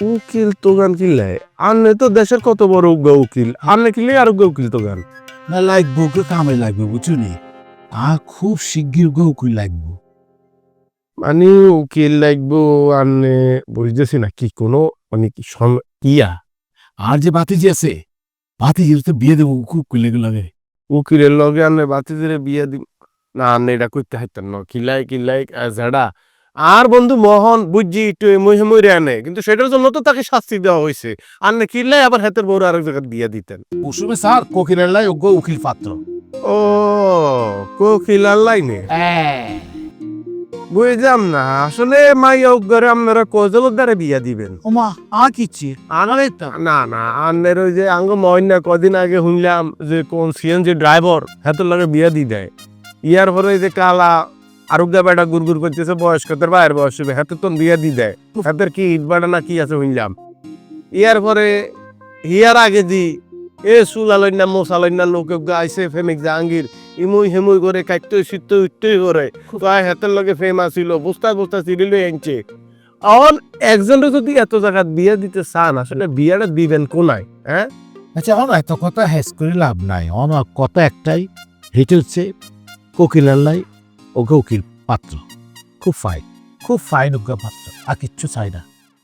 উকিল তোগান কিনলে আনলে তো দেশের কত বড় উগ্র উকিল, আনলে কিনলে আর উগ্র উকিল তোগান না লাগবো ওকে কামে লাগবে বুঝছো নি খুব শিগগির ওকে উকিল লাগবো মানে উকিল লাগবো আনলে বুঝতেছি না কি কোনো মানে কি কিয়া আর যে বাতিজি আছে বাতিজি তো বিয়ে দেবো উকিল লাগে উকিলের লগে আনলে বাতিদের বিয়ে দিব না, আনলে এটা করতে হাইতেন না কিলাই কিলাই ঝাড়া আর বন্ধু মোহন বুঝছি একটু মুহে মরে আনে, কিন্তু সেটার জন্য তো তাকে শাস্তি দেওয়া হয়েছে। আনলে কিলাই আবার হাতের বউর আরেক জায়গায় বিয়ে দিতেন। মৌসুমে স্যার কোকিলের লাই ওকে উকিল পাত্র ও কোকিলার লাইনে বুঝলাম না আসলে মাইয়া উগ্রে আপনারা কজলের দ্বারা বিয়া দিবেন। ওমা কিচ্ছি আনারে না না আন্নের ওই যে আঙ্গ মহিনা কদিন আগে শুনলাম যে কোন সিএনজি ড্রাইভার হাতের লাগে বিয়া দি দেয়, ইয়ার পরে যে কালা আরুগা বেটা গুড়গুড় করতেছে বয়স্কদের বাইরের বয়স হবে হাতে তো বিয়া দি দেয়, হাতের কি ইট বাটা না কি আছে শুনলাম। ইয়ার পরে ইয়ার আগে দি এ সুলালই না মোসালই না লোক আইসে ফেমিক জাহাঙ্গীর ইমুই হেমুই করে কাটতে শীত উঠতেই করে তাই হাতের লগে ফেমা ছিল বস্তা বস্তা চিরিল এনছে। এখন একজনের যদি এত জায়গা বিয়ে দিতে চান আসলে বিয়েটা দিবেন কোনায়? হ্যাঁ আচ্ছা এখন এত কথা হেস করে লাভ নাই কথা একটাই হেঁটে হচ্ছে কোকিলের লাই ওকে উকিল পাত্র খুব ফাইন ওকে পাত্র আর কিচ্ছু চাই না।